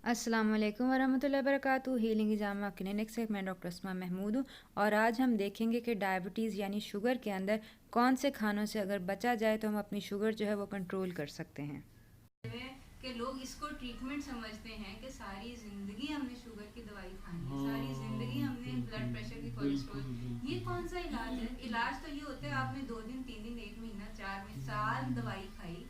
अस्सलाम वालेकुम वरहमतुल्लाहि वबरकातुहू। हीलिंग जामा क्लिनिक से मैं डॉक्टर अस्मा महमूद हूँ और आज हम देखेंगे कि डायबिटीज़ यानी शुगर के अंदर कौन से खानों से अगर बचा जाए तो हम अपनी शुगर जो है वो कंट्रोल कर सकते हैं। कि लोग इसको ट्रीटमेंट समझते हैं कि सारी जिंदगी हमने शुगर की दवाई खानी है, सारी जिंदगी हमने ब्लड प्रेशर की, कोलेस्ट्रॉल। ये कौन सा इलाज है? इलाज तो ये होता है आपने 2 दिन 3 दिन 1 महीना 4 महीने साल दवाई खाई,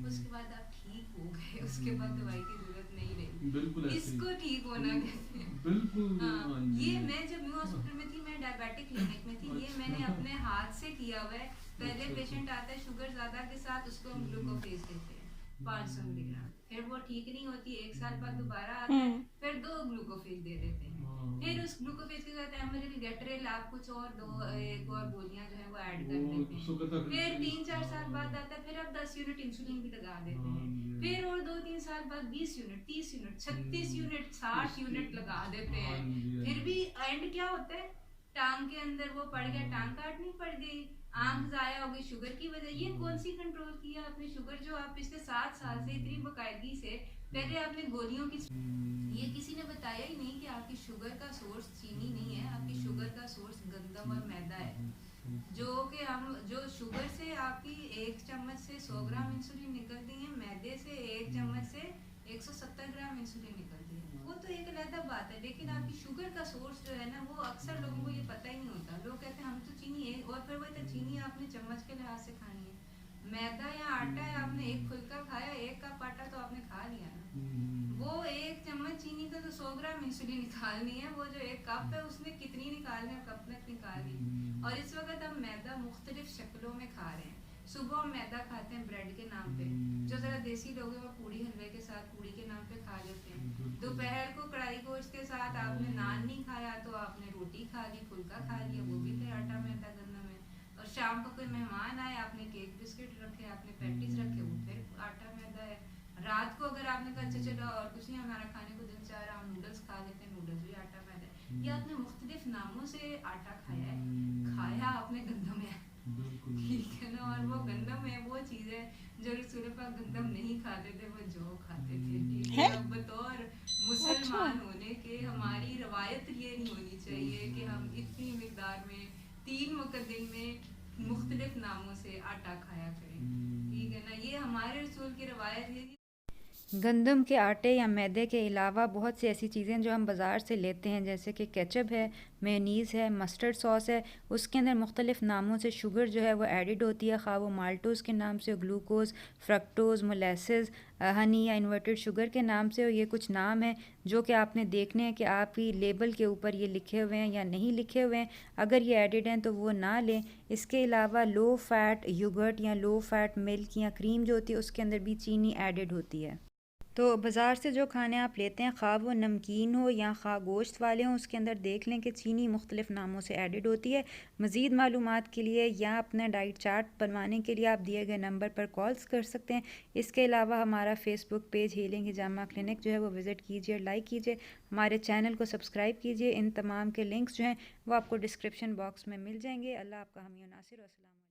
उसके बाद आप ठीक हो गए, उसके बाद दवाई की जरूरत नहीं रही। बिल्कुल इसको ठीक होना कहते हैं। बिल्कुल हाँ, ये मैं जब न्यू हॉस्पिटल में थी, मैं डायबिटिक क्लिनिक में थी, ये मैंने अपने हाथ से किया हुआ है। पहले पेशेंट आता है शुगर ज्यादा के साथ, उसको हम ग्लूकोफेज देते हैं 500 मिलीग्राम, फिर वो ठीक नहीं होती, 1 साल बाद दोबारा आता है, फिर 2 ग्लूकोफेज दे देते हैं। फिर उस ग्लूकोफेज के साथ एमरिल गेटरेल आप कुछ और दो एक और गोलियां जो है वो ऐड कर देते हैं। फिर 3-4 साल बाद आता है, फिर आप 10 यूनिट इंसुलिन भी लगा देते हैं। फिर और 2-3 साल बाद 20 यूनिट, 30 यूनिट, 36 यूनिट, 60 यूनिट लगा देते हैं। फिर भी एंड क्या होता है? टांग के अंदर वो पड़ गया, टांग काटनी पड़ गई, आंख जाया हो गई शुगर की वजह। ये कौन सी कंट्रोल किया आपने शुगर? जो आप पिछले 7 साल से इतनी बाकायदगी से पहले आपने गोलियों की, ये किसी ने बताया ही नहीं कि आपकी शुगर का सोर्स चीनी नहीं है, आपकी शुगर का सोर्स गंदम और मैदा है। जो कि हम जो शुगर से आपकी 1 चम्मच से 100 ग्राम इंसुलिन निकलती है, मैदे से 1 चम्मच से 170 ग्राम इंसुलिन निकलती है, वो तो एक अलग बात है। लेकिन आपकी शुगर का सोर्स जो है ना, वो अक्सर लोगों को ये पता ही नहीं होता। लोग कहते हैं हम तो चीनी है, और फिर वही तो चीनी आपने चम्मच के लिहाज से खानी है। मैदा या आटा है, आपने एक फुल्का खाया, 1 कप आटा तो आपने खा लिया ना। वो 1 चम्मच चीनी का तो 100 ग्राम इंसुलिन निकालनी है, वो जो 1 कप है उसने कितनी निकालनी है, कब तक निकाली। और इस वक्त हम मैदा मुख्तलिफ शक्लों में खा रहे हैं। सुबह हम मैदा खाते हैं ब्रेड के नाम पे, जो जरा देसी लोग हैं वो पूड़ी हलवे के साथ पूड़ी के नाम पे खा लेते हैं। दोपहर को कढ़ाई गोश्त के साथ आपने नान नहीं खाया तो आपने रोटी खा ली, फुल्का खा लिया, वो भी फिर आटा मैदा गंदम है। और शाम को कोई मेहमान आए, आपने केक बिस्किट रखे, आपने पैटीज रखे, वो फिर आटा मैदा है। रात को अगर आपने कहा अच्छा चलो और कुछ नहीं हमारा खाने को दिल चाह रहा, हम नूडल्स खा लेते हैं, नूडल्स भी आटा मैदा है। ये आपने मुख्तलिफ नामों से आटा खाया है, खाया आपने गंदम है, ठीक है ना। और वो गंदम है, वो चीज़ है जो रसूल पाक गंदम नहीं खाते थे, वो जौ खाते थे, ठीक है। है। अब बतौर अच्छा। मुसलमान होने के हमारी रवायत ये नहीं होनी चाहिए कि हम इतनी मिकदार में 3 वक्त दिन में मुख्तलिफ नामों से आटा खाया करें, ठीक है ना। ये हमारे रसूल की रवायत है। गंदम के आटे या मैदे के अलावा बहुत सी ऐसी चीज़ें जो हम बाज़ार से लेते हैं, जैसे कि केचप है, मेयोनीज़ है, मस्टर्ड सॉस है, उसके अंदर मुख्तलिफ़ नामों से शुगर जो है वो एडिड होती है, खा वो माल्टोज़ के नाम से, ग्लूकोज़, फ्रक्टोज़, मोलेसेस, हनी या इन्वर्टेड शुगर के नाम से। और ये कुछ नाम हैं जो कि आपने देखने हैं कि आपकी लेबल के ऊपर ये लिखे हुए हैं या नहीं लिखे हुए हैं। अगर ये एडिड हैं तो वो ना लें। इसके अलावा लो फ़ैट योगर्ट या लो फ़ैट मिल्क या क्रीम जो होती है उसके अंदर भी चीनी एडिड होती है। तो बाज़ार से जो खाने आप लेते हैं, ख़्वाह वो नमकीन हो या ख़्वाह गोश्त वाले हों, उसके अंदर देख लें कि चीनी मुख्तलिफ़ नामों से एडिड होती है। मज़ीद मालूमात के लिए या अपना डाइट चार्ट बनवाने के लिए आप दिए गए नंबर पर कॉल्स कर सकते हैं। इसके अलावा हमारा फ़ेसबुक पेज हीलिंग हिजामा क्लिनिक जो है वो विज़िट कीजिए, लाइक कीजिए, हमारे चैनल को सब्सक्राइब कीजिए। इन तमाम के लिंक्स जो हैं वो आपको डिस्क्रिप्शन बॉक्स में मिल जाएंगे। अल्लाह आपका हामी नासिर। अस्सलाम।